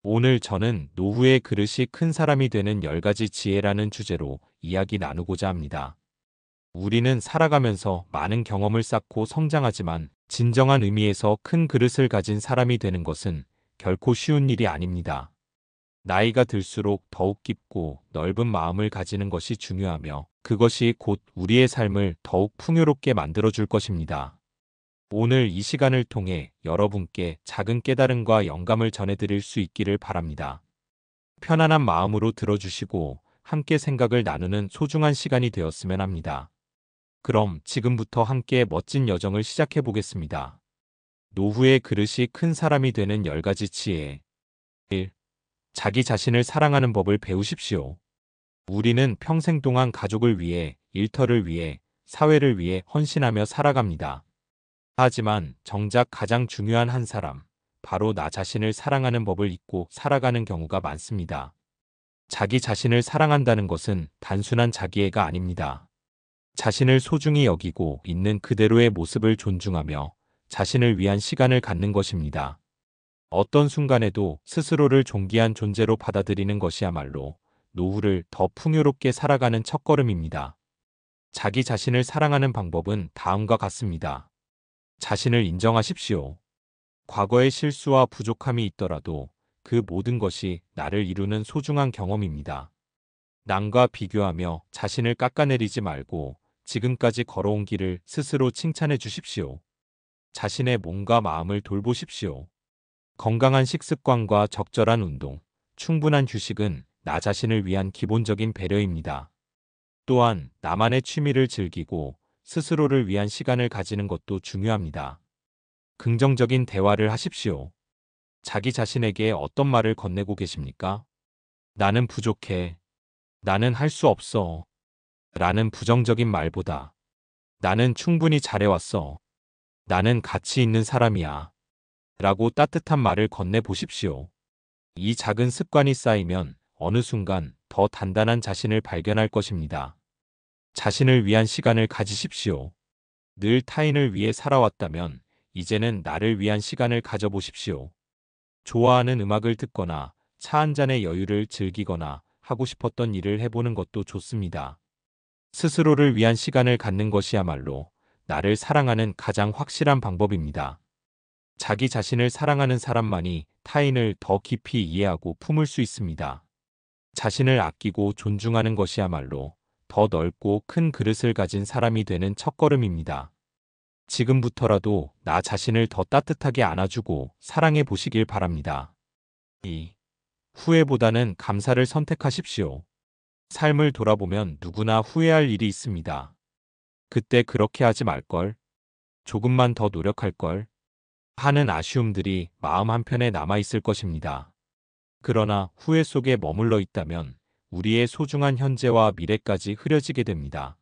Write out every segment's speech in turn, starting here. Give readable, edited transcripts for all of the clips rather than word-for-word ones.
오늘 저는 노후의 그릇이 큰 사람이 되는 10가지 지혜라는 주제로 이야기 나누고자 합니다. 우리는 살아가면서 많은 경험을 쌓고 성장하지만 진정한 의미에서 큰 그릇을 가진 사람이 되는 것은 결코 쉬운 일이 아닙니다. 나이가 들수록 더욱 깊고 넓은 마음을 가지는 것이 중요하며 그것이 곧 우리의 삶을 더욱 풍요롭게 만들어줄 것입니다. 오늘 이 시간을 통해 여러분께 작은 깨달음과 영감을 전해드릴 수 있기를 바랍니다. 편안한 마음으로 들어주시고 함께 생각을 나누는 소중한 시간이 되었으면 합니다. 그럼 지금부터 함께 멋진 여정을 시작해 보겠습니다. 노후의 그릇이 큰 사람이 되는 10가지 지혜. 1. 자기 자신을 사랑하는 법을 배우십시오. 우리는 평생 동안 가족을 위해, 일터를 위해, 사회를 위해 헌신하며 살아갑니다. 하지만 정작 가장 중요한 한 사람, 바로 나 자신을 사랑하는 법을 잊고 살아가는 경우가 많습니다. 자기 자신을 사랑한다는 것은 단순한 자기애가 아닙니다. 자신을 소중히 여기고 있는 그대로의 모습을 존중하며 자신을 위한 시간을 갖는 것입니다. 어떤 순간에도 스스로를 존귀한 존재로 받아들이는 것이야말로 노후를 더 풍요롭게 살아가는 첫걸음입니다. 자기 자신을 사랑하는 방법은 다음과 같습니다. 자신을 인정하십시오. 과거의 실수와 부족함이 있더라도 그 모든 것이 나를 이루는 소중한 경험입니다. 남과 비교하며 자신을 깎아내리지 말고 지금까지 걸어온 길을 스스로 칭찬해 주십시오. 자신의 몸과 마음을 돌보십시오. 건강한 식습관과 적절한 운동, 충분한 휴식은 나 자신을 위한 기본적인 배려입니다. 또한 나만의 취미를 즐기고 스스로를 위한 시간을 가지는 것도 중요합니다. 긍정적인 대화를 하십시오. 자기 자신에게 어떤 말을 건네고 계십니까? 나는 부족해. 나는 할 수 없어. 라는 부정적인 말보다 나는 충분히 잘해왔어. 나는 가치 있는 사람이야. 라고 따뜻한 말을 건네보십시오. 이 작은 습관이 쌓이면 어느 순간 더 단단한 자신을 발견할 것입니다. 자신을 위한 시간을 가지십시오. 늘 타인을 위해 살아왔다면 이제는 나를 위한 시간을 가져보십시오. 좋아하는 음악을 듣거나 차 한 잔의 여유를 즐기거나 하고 싶었던 일을 해보는 것도 좋습니다. 스스로를 위한 시간을 갖는 것이야말로 나를 사랑하는 가장 확실한 방법입니다. 자기 자신을 사랑하는 사람만이 타인을 더 깊이 이해하고 품을 수 있습니다. 자신을 아끼고 존중하는 것이야말로 더 넓고 큰 그릇을 가진 사람이 되는 첫걸음입니다. 지금부터라도 나 자신을 더 따뜻하게 안아주고 사랑해 보시길 바랍니다. 2. 후회보다는 감사를 선택하십시오. 삶을 돌아보면 누구나 후회할 일이 있습니다. 그때 그렇게 하지 말걸, 조금만 더 노력할걸 하는 아쉬움들이 마음 한편에 남아있을 것입니다. 그러나 후회 속에 머물러 있다면 우리의 소중한 현재와 미래까지 흐려지게 됩니다.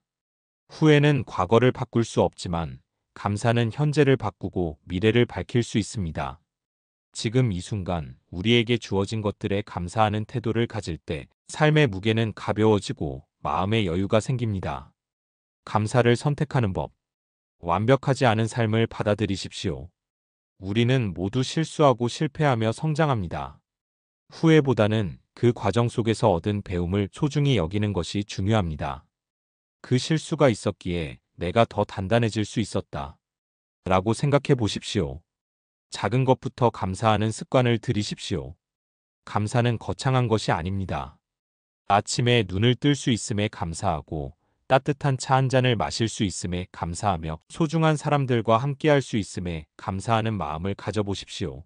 후회는 과거를 바꿀 수 없지만 감사는 현재를 바꾸고 미래를 밝힐 수 있습니다. 지금 이 순간 우리에게 주어진 것들에 감사하는 태도를 가질 때 삶의 무게는 가벼워지고 마음의 여유가 생깁니다. 감사를 선택하는 법. 완벽하지 않은 삶을 받아들이십시오. 우리는 모두 실수하고 실패하며 성장합니다. 후회보다는 그 과정 속에서 얻은 배움을 소중히 여기는 것이 중요합니다. 그 실수가 있었기에 내가 더 단단해질 수 있었다. 라고 생각해 보십시오. 작은 것부터 감사하는 습관을 들이십시오. 감사는 거창한 것이 아닙니다. 아침에 눈을 뜰 수 있음에 감사하고 따뜻한 차 한 잔을 마실 수 있음에 감사하며 소중한 사람들과 함께할 수 있음에 감사하는 마음을 가져보십시오.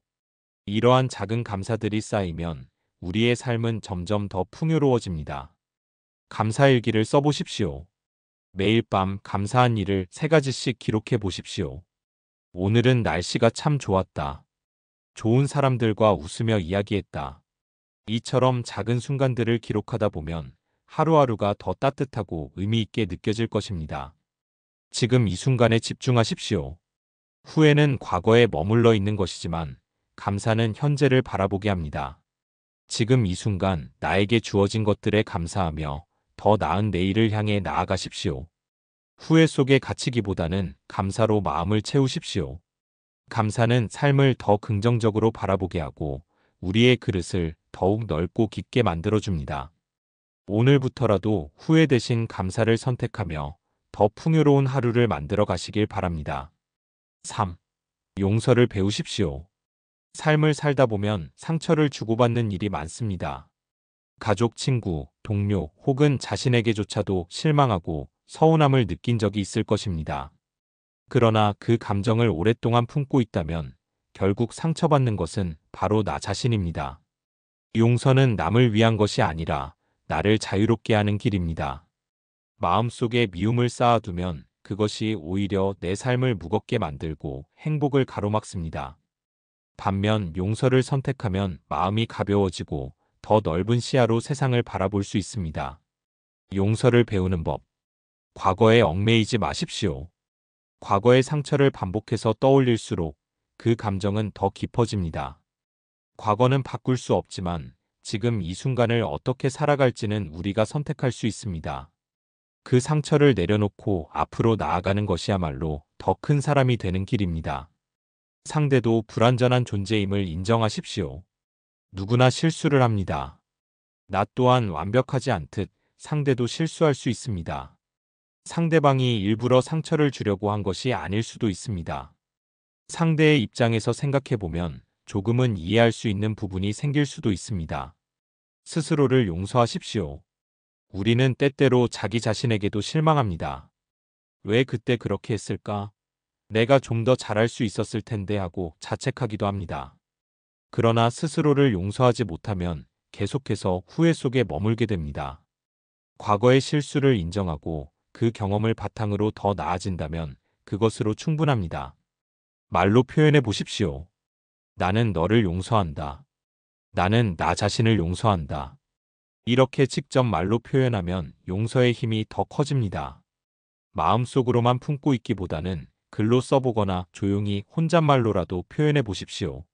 이러한 작은 감사들이 쌓이면 우리의 삶은 점점 더 풍요로워집니다. 감사일기를 써보십시오. 매일 밤 감사한 일을 3가지씩 기록해 보십시오. 오늘은 날씨가 참 좋았다. 좋은 사람들과 웃으며 이야기했다. 이처럼 작은 순간들을 기록하다 보면 하루하루가 더 따뜻하고 의미 있게 느껴질 것입니다. 지금 이 순간에 집중하십시오. 후회는 과거에 머물러 있는 것이지만 감사는 현재를 바라보게 합니다. 지금 이 순간 나에게 주어진 것들에 감사하며 더 나은 내일을 향해 나아가십시오. 후회 속에 갇히기보다는 감사로 마음을 채우십시오. 감사는 삶을 더 긍정적으로 바라보게 하고 우리의 그릇을 더욱 넓고 깊게 만들어줍니다. 오늘부터라도 후회 대신 감사를 선택하며 더 풍요로운 하루를 만들어 가시길 바랍니다. 3. 용서를 배우십시오. 삶을 살다 보면 상처를 주고받는 일이 많습니다. 가족, 친구, 동료 혹은 자신에게조차도 실망하고 서운함을 느낀 적이 있을 것입니다. 그러나 그 감정을 오랫동안 품고 있다면 결국 상처받는 것은 바로 나 자신입니다. 용서는 남을 위한 것이 아니라 나를 자유롭게 하는 길입니다. 마음속에 미움을 쌓아두면 그것이 오히려 내 삶을 무겁게 만들고 행복을 가로막습니다. 반면 용서를 선택하면 마음이 가벼워지고 더 넓은 시야로 세상을 바라볼 수 있습니다. 용서를 배우는 법. 과거에 얽매이지 마십시오. 과거의 상처를 반복해서 떠올릴수록 그 감정은 더 깊어집니다. 과거는 바꿀 수 없지만 지금 이 순간을 어떻게 살아갈지는 우리가 선택할 수 있습니다. 그 상처를 내려놓고 앞으로 나아가는 것이야말로 더 큰 사람이 되는 길입니다. 상대도 불완전한 존재임을 인정하십시오. 누구나 실수를 합니다. 나 또한 완벽하지 않듯 상대도 실수할 수 있습니다. 상대방이 일부러 상처를 주려고 한 것이 아닐 수도 있습니다. 상대의 입장에서 생각해보면 조금은 이해할 수 있는 부분이 생길 수도 있습니다. 스스로를 용서하십시오. 우리는 때때로 자기 자신에게도 실망합니다. 왜 그때 그렇게 했을까? 내가 좀 더 잘할 수 있었을 텐데 하고 자책하기도 합니다. 그러나 스스로를 용서하지 못하면 계속해서 후회 속에 머물게 됩니다. 과거의 실수를 인정하고 그 경험을 바탕으로 더 나아진다면 그것으로 충분합니다. 말로 표현해 보십시오. 나는 너를 용서한다. 나는 나 자신을 용서한다. 이렇게 직접 말로 표현하면 용서의 힘이 더 커집니다. 마음속으로만 품고 있기보다는 글로 써보거나 조용히 혼잣말로라도 표현해 보십시오.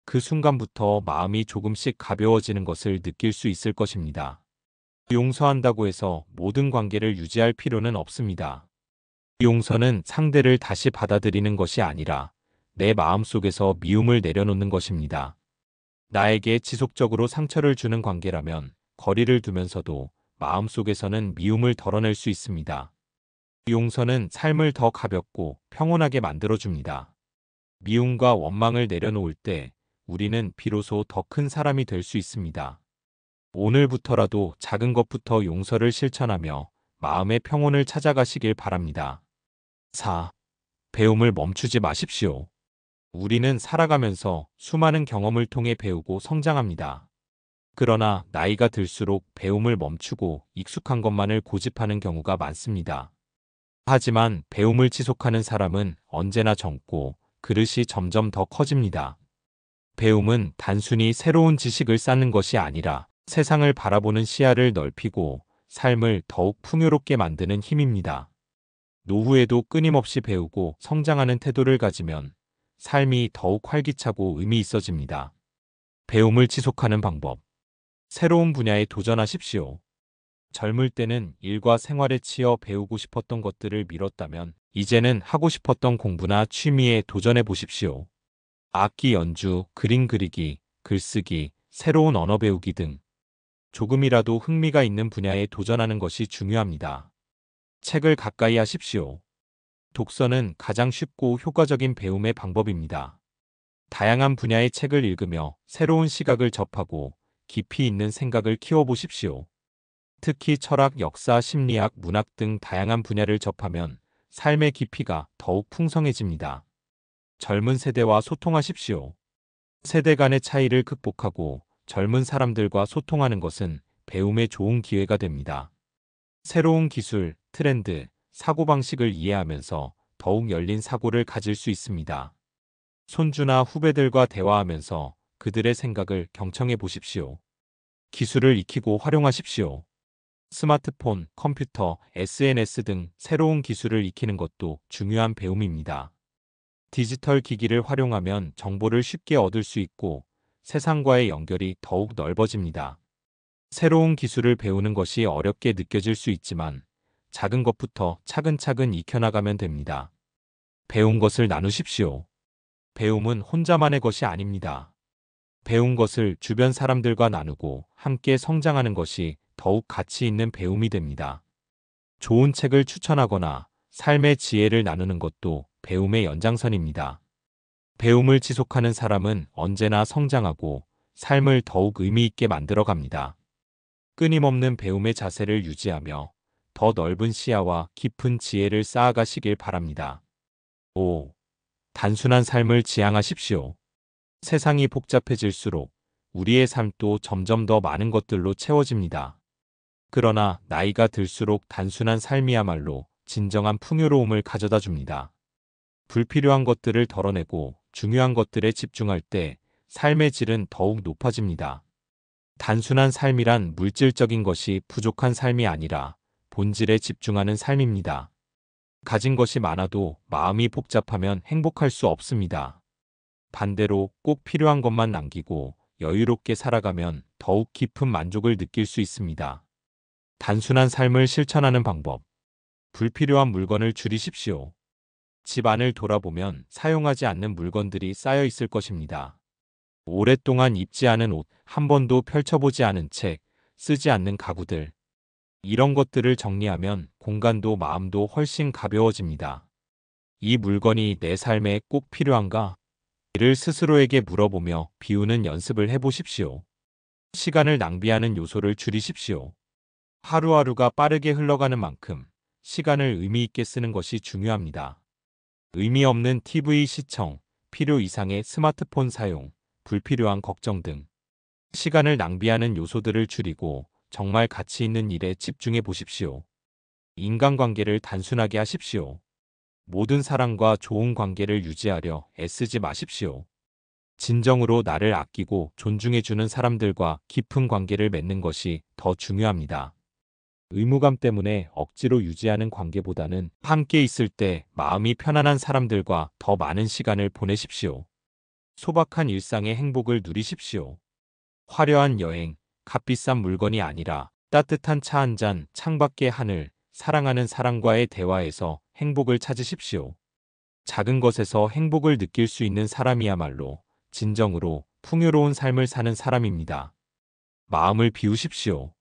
그 순간부터 마음이 조금씩 가벼워지는 것을 느낄 수 있을 것입니다. 용서한다고 해서 모든 관계를 유지할 필요는 없습니다. 용서는 상대를 다시 받아들이는 것이 아니라 내 마음속에서 미움을 내려놓는 것입니다. 나에게 지속적으로 상처를 주는 관계라면 거리를 두면서도 마음속에서는 미움을 덜어낼 수 있습니다. 용서는 삶을 더 가볍고 평온하게 만들어줍니다. 미움과 원망을 내려놓을 때 우리는 비로소 더 큰 사람이 될 수 있습니다. 오늘부터라도 작은 것부터 용서를 실천하며 마음의 평온을 찾아가시길 바랍니다. 4. 배움을 멈추지 마십시오. 우리는 살아가면서 수많은 경험을 통해 배우고 성장합니다. 그러나 나이가 들수록 배움을 멈추고 익숙한 것만을 고집하는 경우가 많습니다. 하지만 배움을 지속하는 사람은 언제나 젊고 그릇이 점점 더 커집니다. 배움은 단순히 새로운 지식을 쌓는 것이 아니라 세상을 바라보는 시야를 넓히고 삶을 더욱 풍요롭게 만드는 힘입니다. 노후에도 끊임없이 배우고 성장하는 태도를 가지면 삶이 더욱 활기차고 의미 있어집니다. 배움을 지속하는 방법. 새로운 분야에 도전하십시오. 젊을 때는 일과 생활에 치여 배우고 싶었던 것들을 미뤘다면 이제는 하고 싶었던 공부나 취미에 도전해 보십시오. 악기 연주, 그림 그리기, 글쓰기, 새로운 언어 배우기 등 조금이라도 흥미가 있는 분야에 도전하는 것이 중요합니다. 책을 가까이 하십시오. 독서는 가장 쉽고 효과적인 배움의 방법입니다. 다양한 분야의 책을 읽으며 새로운 시각을 접하고 깊이 있는 생각을 키워보십시오. 특히 철학, 역사, 심리학, 문학 등 다양한 분야를 접하면 삶의 깊이가 더욱 풍성해집니다. 젊은 세대와 소통하십시오. 세대 간의 차이를 극복하고 젊은 사람들과 소통하는 것은 배움의 좋은 기회가 됩니다. 새로운 기술, 트렌드, 사고방식을 이해하면서 더욱 열린 사고를 가질 수 있습니다. 손주나 후배들과 대화하면서 그들의 생각을 경청해 보십시오. 기술을 익히고 활용하십시오. 스마트폰, 컴퓨터, SNS 등 새로운 기술을 익히는 것도 중요한 배움입니다. 디지털 기기를 활용하면 정보를 쉽게 얻을 수 있고 세상과의 연결이 더욱 넓어집니다. 새로운 기술을 배우는 것이 어렵게 느껴질 수 있지만 작은 것부터 차근차근 익혀나가면 됩니다. 배운 것을 나누십시오. 배움은 혼자만의 것이 아닙니다. 배운 것을 주변 사람들과 나누고 함께 성장하는 것이 더욱 가치 있는 배움이 됩니다. 좋은 책을 추천하거나 삶의 지혜를 나누는 것도 배움의 연장선입니다. 배움을 지속하는 사람은 언제나 성장하고 삶을 더욱 의미 있게 만들어 갑니다. 끊임없는 배움의 자세를 유지하며 더 넓은 시야와 깊은 지혜를 쌓아가시길 바랍니다. 5. 단순한 삶을 지향하십시오. 세상이 복잡해질수록 우리의 삶도 점점 더 많은 것들로 채워집니다. 그러나 나이가 들수록 단순한 삶이야말로 진정한 풍요로움을 가져다 줍니다. 불필요한 것들을 덜어내고 중요한 것들에 집중할 때 삶의 질은 더욱 높아집니다. 단순한 삶이란 물질적인 것이 부족한 삶이 아니라 본질에 집중하는 삶입니다. 가진 것이 많아도 마음이 복잡하면 행복할 수 없습니다. 반대로 꼭 필요한 것만 남기고 여유롭게 살아가면 더욱 깊은 만족을 느낄 수 있습니다. 단순한 삶을 실천하는 방법. 불필요한 물건을 줄이십시오. 집 안을 돌아보면 사용하지 않는 물건들이 쌓여 있을 것입니다. 오랫동안 입지 않은 옷, 한 번도 펼쳐보지 않은 책, 쓰지 않는 가구들. 이런 것들을 정리하면 공간도 마음도 훨씬 가벼워집니다. 이 물건이 내 삶에 꼭 필요한가? 이를 스스로에게 물어보며 비우는 연습을 해보십시오. 시간을 낭비하는 요소를 줄이십시오. 하루하루가 빠르게 흘러가는 만큼 시간을 의미 있게 쓰는 것이 중요합니다. 의미 없는 TV 시청, 필요 이상의 스마트폰 사용, 불필요한 걱정 등 시간을 낭비하는 요소들을 줄이고 정말 가치 있는 일에 집중해 보십시오. 인간관계를 단순하게 하십시오. 모든 사람과 좋은 관계를 유지하려 애쓰지 마십시오. 진정으로 나를 아끼고 존중해주는 사람들과 깊은 관계를 맺는 것이 더 중요합니다. 의무감 때문에 억지로 유지하는 관계보다는 함께 있을 때 마음이 편안한 사람들과 더 많은 시간을 보내십시오. 소박한 일상의 행복을 누리십시오. 화려한 여행, 값비싼 물건이 아니라 따뜻한 차 한 잔, 창밖의 하늘, 사랑하는 사람과의 대화에서 행복을 찾으십시오. 작은 것에서 행복을 느낄 수 있는 사람이야말로 진정으로 풍요로운 삶을 사는 사람입니다. 마음을 비우십시오.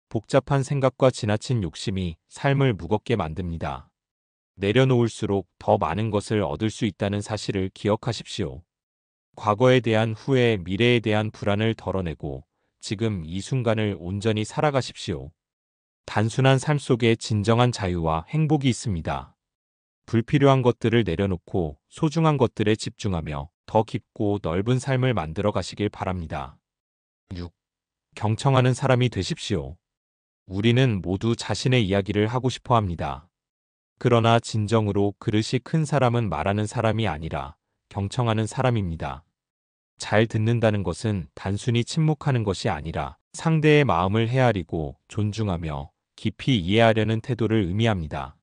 복잡한 생각과 지나친 욕심이 삶을 무겁게 만듭니다. 내려놓을수록 더 많은 것을 얻을 수 있다는 사실을 기억하십시오. 과거에 대한 후회, 미래에 대한 불안을 덜어내고 지금 이 순간을 온전히 살아가십시오. 단순한 삶 속에 진정한 자유와 행복이 있습니다. 불필요한 것들을 내려놓고 소중한 것들에 집중하며 더 깊고 넓은 삶을 만들어 가시길 바랍니다. 6. 경청하는 사람이 되십시오. 우리는 모두 자신의 이야기를 하고 싶어 합니다. 그러나 진정으로 그릇이 큰 사람은 말하는 사람이 아니라 경청하는 사람입니다. 잘 듣는다는 것은 단순히 침묵하는 것이 아니라 상대의 마음을 헤아리고 존중하며 깊이 이해하려는 태도를 의미합니다.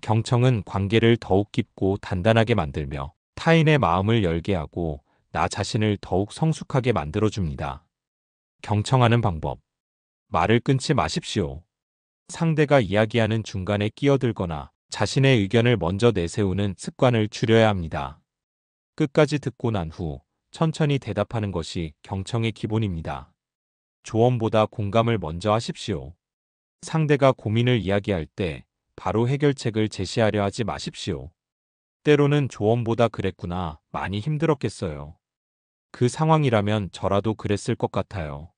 경청은 관계를 더욱 깊고 단단하게 만들며 타인의 마음을 열게 하고 나 자신을 더욱 성숙하게 만들어줍니다. 경청하는 방법. 말을 끊지 마십시오. 상대가 이야기하는 중간에 끼어들거나 자신의 의견을 먼저 내세우는 습관을 줄여야 합니다. 끝까지 듣고 난 후 천천히 대답하는 것이 경청의 기본입니다. 조언보다 공감을 먼저 하십시오. 상대가 고민을 이야기할 때 바로 해결책을 제시하려 하지 마십시오. 때로는 조언보다 그랬구나, 많이 힘들었겠어요. 그 상황이라면 저라도 그랬을 것 같아요.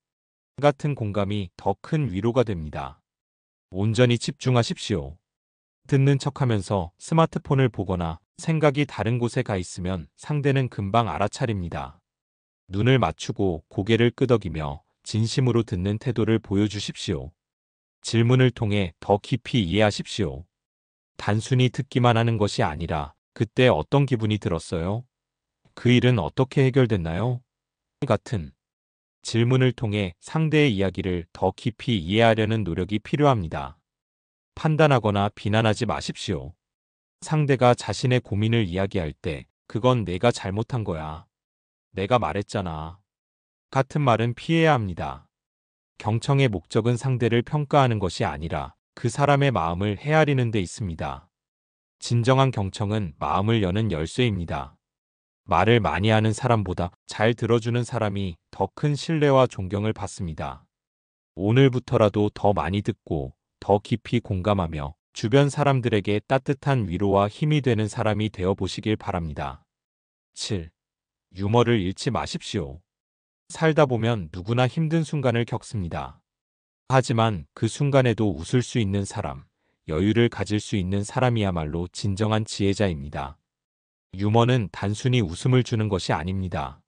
같은 공감이 더 큰 위로가 됩니다. 온전히 집중하십시오. 듣는 척하면서 스마트폰을 보거나 생각이 다른 곳에 가 있으면 상대는 금방 알아차립니다. 눈을 맞추고 고개를 끄덕이며 진심으로 듣는 태도를 보여주십시오. 질문을 통해 더 깊이 이해하십시오. 단순히 듣기만 하는 것이 아니라 그때 어떤 기분이 들었어요? 그 일은 어떻게 해결됐나요? 같은 질문을 통해 상대의 이야기를 더 깊이 이해하려는 노력이 필요합니다. 판단하거나 비난하지 마십시오. 상대가 자신의 고민을 이야기할 때 그건 내가 잘못한 거야. 내가 말했잖아. 같은 말은 피해야 합니다. 경청의 목적은 상대를 평가하는 것이 아니라 그 사람의 마음을 헤아리는 데 있습니다. 진정한 경청은 마음을 여는 열쇠입니다. 말을 많이 하는 사람보다 잘 들어주는 사람이 더 큰 신뢰와 존경을 받습니다. 오늘부터라도 더 많이 듣고 더 깊이 공감하며 주변 사람들에게 따뜻한 위로와 힘이 되는 사람이 되어 보시길 바랍니다. 7. 유머를 잃지 마십시오. 살다 보면 누구나 힘든 순간을 겪습니다. 하지만 그 순간에도 웃을 수 있는 사람, 여유를 가질 수 있는 사람이야말로 진정한 지혜자입니다. 유머는 단순히 웃음을 주는 것이 아닙니다.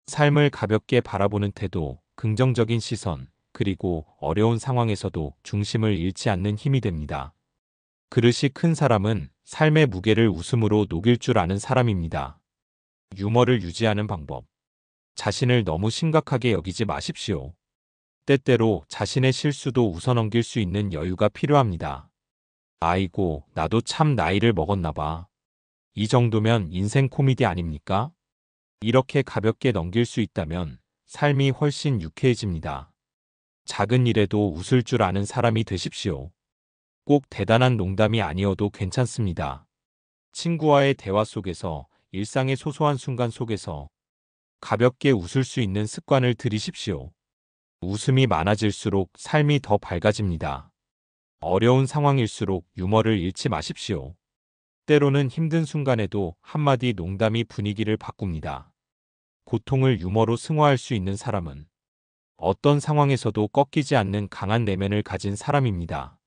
삶을 가볍게 바라보는 태도, 긍정적인 시선, 그리고 어려운 상황에서도 중심을 잃지 않는 힘이 됩니다. 그릇이 큰 사람은 삶의 무게를 웃음으로 녹일 줄 아는 사람입니다. 유머를 유지하는 방법. 자신을 너무 심각하게 여기지 마십시오. 때때로 자신의 실수도 웃어넘길 수 있는 여유가 필요합니다. 아이고, 나도 참 나이를 먹었나 봐. 이 정도면 인생 코미디 아닙니까? 이렇게 가볍게 넘길 수 있다면 삶이 훨씬 유쾌해집니다. 작은 일에도 웃을 줄 아는 사람이 되십시오. 꼭 대단한 농담이 아니어도 괜찮습니다. 친구와의 대화 속에서, 일상의 소소한 순간 속에서 가볍게 웃을 수 있는 습관을 들이십시오. 웃음이 많아질수록 삶이 더 밝아집니다. 어려운 상황일수록 유머를 잃지 마십시오. 때로는 힘든 순간에도 한마디 농담이 분위기를 바꿉니다. 고통을 유머로 승화할 수 있는 사람은 어떤 상황에서도 꺾이지 않는 강한 내면을 가진 사람입니다.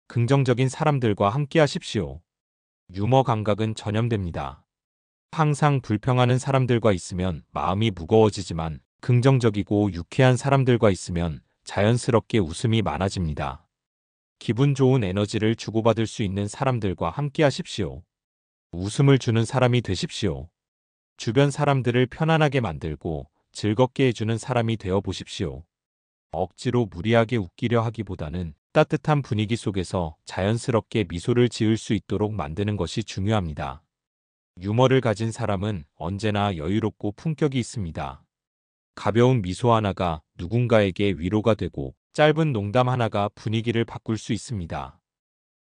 긍정적인 사람들과 함께 하십시오. 유머 감각은 전염됩니다. 항상 불평하는 사람들과 있으면 마음이 무거워지지만 긍정적이고 유쾌한 사람들과 있으면 자연스럽게 웃음이 많아집니다. 기분 좋은 에너지를 주고받을 수 있는 사람들과 함께 하십시오. 웃음을 주는 사람이 되십시오. 주변 사람들을 편안하게 만들고 즐겁게 해주는 사람이 되어 보십시오. 억지로 무리하게 웃기려 하기보다는 따뜻한 분위기 속에서 자연스럽게 미소를 지을 수 있도록 만드는 것이 중요합니다. 유머를 가진 사람은 언제나 여유롭고 품격이 있습니다. 가벼운 미소 하나가 누군가에게 위로가 되고 짧은 농담 하나가 분위기를 바꿀 수 있습니다.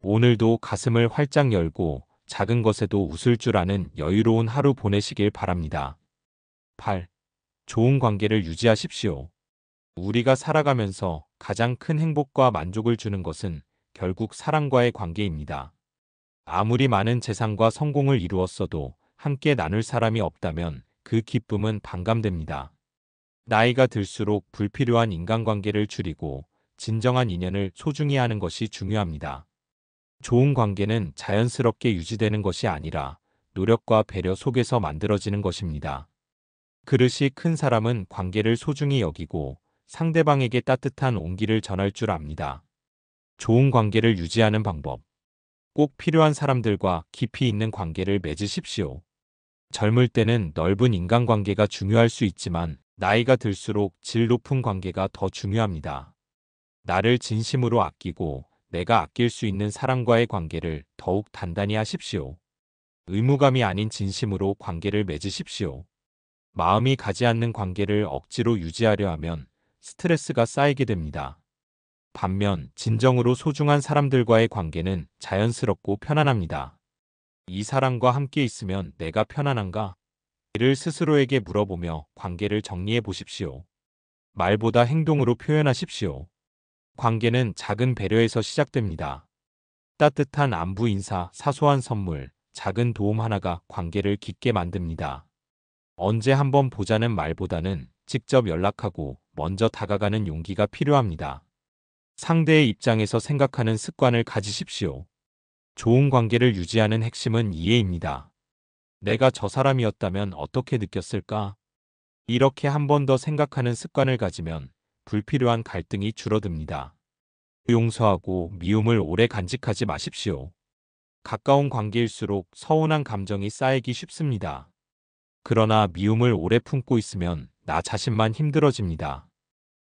오늘도 가슴을 활짝 열고 작은 것에도 웃을 줄 아는 여유로운 하루 보내시길 바랍니다. 8. 좋은 관계를 유지하십시오. 우리가 살아가면서 가장 큰 행복과 만족을 주는 것은 결국 사람과의 관계입니다. 아무리 많은 재산과 성공을 이루었어도 함께 나눌 사람이 없다면 그 기쁨은 반감됩니다. 나이가 들수록 불필요한 인간관계를 줄이고 진정한 인연을 소중히 하는 것이 중요합니다. 좋은 관계는 자연스럽게 유지되는 것이 아니라 노력과 배려 속에서 만들어지는 것입니다. 그릇이 큰 사람은 관계를 소중히 여기고 상대방에게 따뜻한 온기를 전할 줄 압니다. 좋은 관계를 유지하는 방법. 꼭 필요한 사람들과 깊이 있는 관계를 맺으십시오. 젊을 때는 넓은 인간관계가 중요할 수 있지만 나이가 들수록 질 높은 관계가 더 중요합니다. 나를 진심으로 아끼고 내가 아낄 수 있는 사람과의 관계를 더욱 단단히 하십시오. 의무감이 아닌 진심으로 관계를 맺으십시오. 마음이 가지 않는 관계를 억지로 유지하려 하면 스트레스가 쌓이게 됩니다. 반면 진정으로 소중한 사람들과의 관계는 자연스럽고 편안합니다. 이 사람과 함께 있으면 내가 편안한가? 이를 스스로에게 물어보며 관계를 정리해 보십시오. 말보다 행동으로 표현하십시오. 관계는 작은 배려에서 시작됩니다. 따뜻한 안부 인사, 사소한 선물, 작은 도움 하나가 관계를 깊게 만듭니다. 언제 한번 보자는 말보다는 직접 연락하고 먼저 다가가는 용기가 필요합니다. 상대의 입장에서 생각하는 습관을 가지십시오. 좋은 관계를 유지하는 핵심은 이해입니다. 내가 저 사람이었다면 어떻게 느꼈을까? 이렇게 한 번 더 생각하는 습관을 가지면 불필요한 갈등이 줄어듭니다. 용서하고 미움을 오래 간직하지 마십시오. 가까운 관계일수록 서운한 감정이 쌓이기 쉽습니다. 그러나 미움을 오래 품고 있으면 나 자신만 힘들어집니다.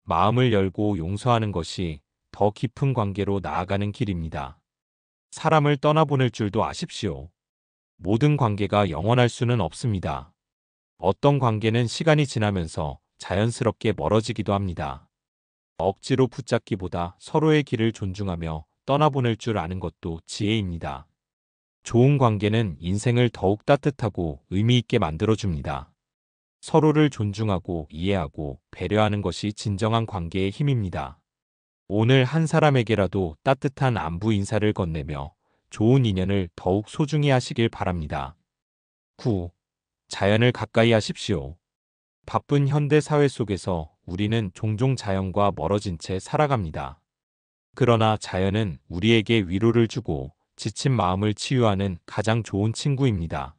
마음을 열고 용서하는 것이 더 깊은 관계로 나아가는 길입니다. 사람을 떠나보낼 줄도 아십시오. 모든 관계가 영원할 수는 없습니다. 어떤 관계는 시간이 지나면서 자연스럽게 멀어지기도 합니다. 억지로 붙잡기보다 서로의 길을 존중하며 떠나보낼 줄 아는 것도 지혜입니다. 좋은 관계는 인생을 더욱 따뜻하고 의미 있게 만들어줍니다. 서로를 존중하고 이해하고 배려하는 것이 진정한 관계의 힘입니다. 오늘 한 사람에게라도 따뜻한 안부 인사를 건네며 좋은 인연을 더욱 소중히 하시길 바랍니다. 9. 자연을 가까이 하십시오. 바쁜 현대 사회 속에서 우리는 종종 자연과 멀어진 채 살아갑니다. 그러나 자연은 우리에게 위로를 주고 지친 마음을 치유하는 가장 좋은 친구입니다.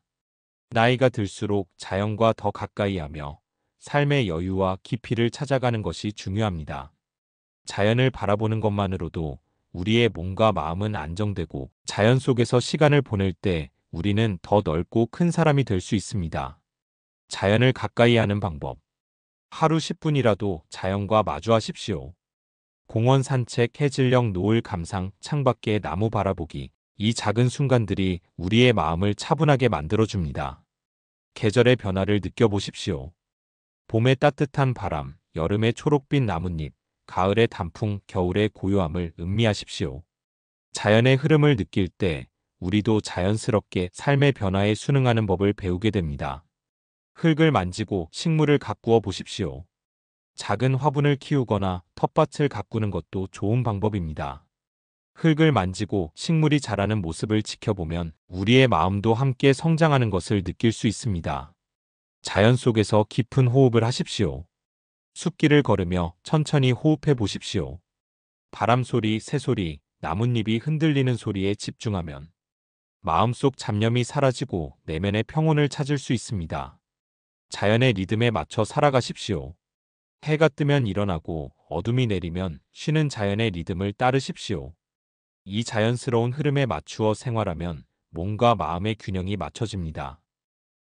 나이가 들수록 자연과 더 가까이 하며 삶의 여유와 깊이를 찾아가는 것이 중요합니다. 자연을 바라보는 것만으로도 우리의 몸과 마음은 안정되고 자연 속에서 시간을 보낼 때 우리는 더 넓고 큰 사람이 될 수 있습니다. 자연을 가까이 하는 방법. 하루 10분이라도 자연과 마주하십시오. 공원 산책, 해질녘 노을 감상, 창밖의 나무 바라보기. 이 작은 순간들이 우리의 마음을 차분하게 만들어줍니다. 계절의 변화를 느껴보십시오. 봄의 따뜻한 바람, 여름의 초록빛 나뭇잎, 가을의 단풍, 겨울의 고요함을 음미하십시오. 자연의 흐름을 느낄 때 우리도 자연스럽게 삶의 변화에 순응하는 법을 배우게 됩니다. 흙을 만지고 식물을 가꾸어 보십시오. 작은 화분을 키우거나 텃밭을 가꾸는 것도 좋은 방법입니다. 흙을 만지고 식물이 자라는 모습을 지켜보면 우리의 마음도 함께 성장하는 것을 느낄 수 있습니다. 자연 속에서 깊은 호흡을 하십시오. 숲길을 걸으며 천천히 호흡해 보십시오. 바람 소리, 새소리, 나뭇잎이 흔들리는 소리에 집중하면 마음속 잡념이 사라지고 내면의 평온을 찾을 수 있습니다. 자연의 리듬에 맞춰 살아가십시오. 해가 뜨면 일어나고 어둠이 내리면 쉬는 자연의 리듬을 따르십시오. 이 자연스러운 흐름에 맞추어 생활하면 몸과 마음의 균형이 맞춰집니다.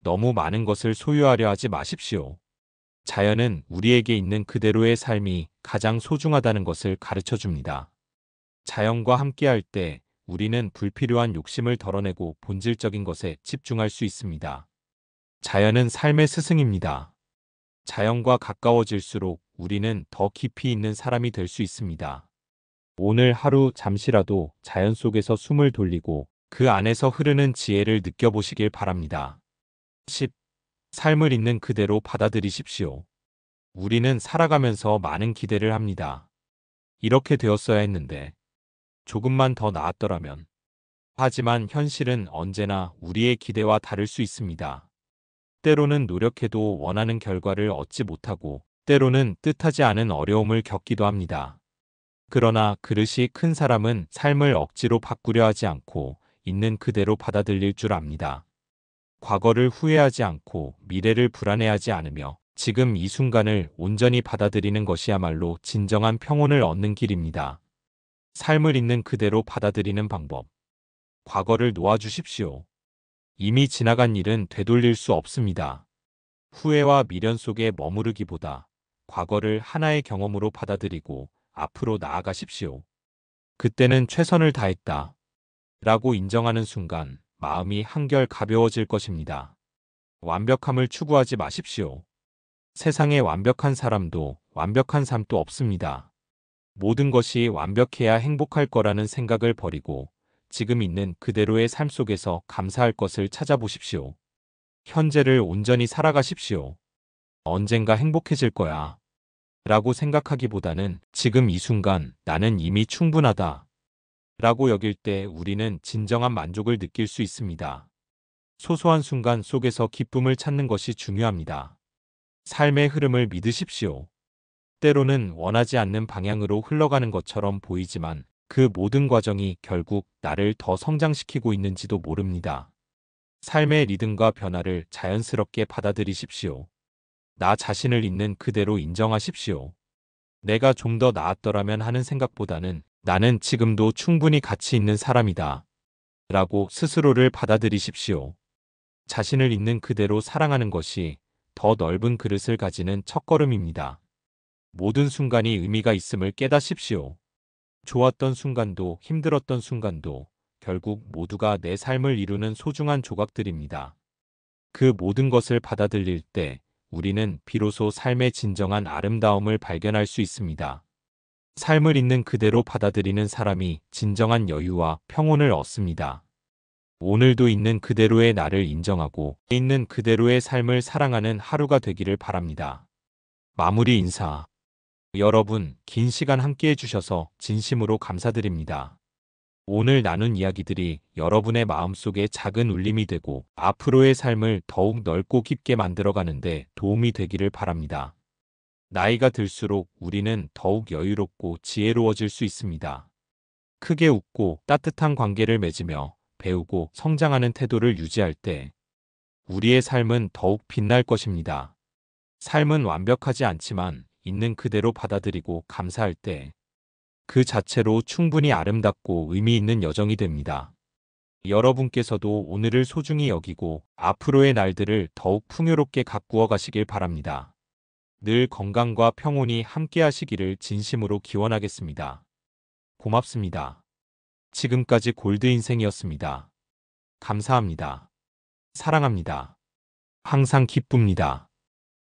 너무 많은 것을 소유하려 하지 마십시오. 자연은 우리에게 있는 그대로의 삶이 가장 소중하다는 것을 가르쳐 줍니다. 자연과 함께할 때 우리는 불필요한 욕심을 덜어내고 본질적인 것에 집중할 수 있습니다. 자연은 삶의 스승입니다. 자연과 가까워질수록 우리는 더 깊이 있는 사람이 될 수 있습니다. 오늘 하루 잠시라도 자연 속에서 숨을 돌리고 그 안에서 흐르는 지혜를 느껴보시길 바랍니다. 10. 삶을 있는 그대로 받아들이십시오. 우리는 살아가면서 많은 기대를 합니다. 이렇게 되었어야 했는데, 조금만 더 나았더라면. 하지만 현실은 언제나 우리의 기대와 다를 수 있습니다. 때로는 노력해도 원하는 결과를 얻지 못하고, 때로는 뜻하지 않은 어려움을 겪기도 합니다. 그러나 그릇이 큰 사람은 삶을 억지로 바꾸려 하지 않고 있는 그대로 받아들일 줄 압니다. 과거를 후회하지 않고 미래를 불안해하지 않으며 지금 이 순간을 온전히 받아들이는 것이야말로 진정한 평온을 얻는 길입니다. 삶을 있는 그대로 받아들이는 방법. 과거를 놓아주십시오. 이미 지나간 일은 되돌릴 수 없습니다. 후회와 미련 속에 머무르기보다 과거를 하나의 경험으로 받아들이고 앞으로 나아가십시오. 그때는 최선을 다했다. 라고 인정하는 순간 마음이 한결 가벼워질 것입니다. 완벽함을 추구하지 마십시오. 세상에 완벽한 사람도 완벽한 삶도 없습니다. 모든 것이 완벽해야 행복할 거라는 생각을 버리고 지금 있는 그대로의 삶 속에서 감사할 것을 찾아보십시오. 현재를 온전히 살아가십시오. 언젠가 행복해질 거야. 라고 생각하기보다는 지금 이 순간 나는 이미 충분하다. 라고 여길 때 우리는 진정한 만족을 느낄 수 있습니다. 소소한 순간 속에서 기쁨을 찾는 것이 중요합니다. 삶의 흐름을 믿으십시오. 때로는 원하지 않는 방향으로 흘러가는 것처럼 보이지만 그 모든 과정이 결국 나를 더 성장시키고 있는지도 모릅니다. 삶의 리듬과 변화를 자연스럽게 받아들이십시오. 나 자신을 있는 그대로 인정하십시오. 내가 좀 더 나았더라면 하는 생각보다는 나는 지금도 충분히 가치 있는 사람이다. 라고 스스로를 받아들이십시오. 자신을 있는 그대로 사랑하는 것이 더 넓은 그릇을 가지는 첫걸음입니다. 모든 순간이 의미가 있음을 깨닫십시오. 좋았던 순간도 힘들었던 순간도 결국 모두가 내 삶을 이루는 소중한 조각들입니다. 그 모든 것을 받아들일 때 우리는 비로소 삶의 진정한 아름다움을 발견할 수 있습니다. 삶을 있는 그대로 받아들이는 사람이 진정한 여유와 평온을 얻습니다. 오늘도 있는 그대로의 나를 인정하고 있는 그대로의 삶을 사랑하는 하루가 되기를 바랍니다. 마무리 인사. 여러분, 긴 시간 함께 해주셔서 진심으로 감사드립니다. 오늘 나눈 이야기들이 여러분의 마음속에 작은 울림이 되고 앞으로의 삶을 더욱 넓고 깊게 만들어가는데 도움이 되기를 바랍니다. 나이가 들수록 우리는 더욱 여유롭고 지혜로워질 수 있습니다. 크게 웃고 따뜻한 관계를 맺으며 배우고 성장하는 태도를 유지할 때 우리의 삶은 더욱 빛날 것입니다. 삶은 완벽하지 않지만 있는 그대로 받아들이고 감사할 때 그 자체로 충분히 아름답고 의미 있는 여정이 됩니다. 여러분께서도 오늘을 소중히 여기고 앞으로의 날들을 더욱 풍요롭게 가꾸어 가시길 바랍니다. 늘 건강과 평온이 함께 하시기를 진심으로 기원하겠습니다. 고맙습니다. 지금까지 골드인생이었습니다. 감사합니다. 사랑합니다. 항상 기쁩니다.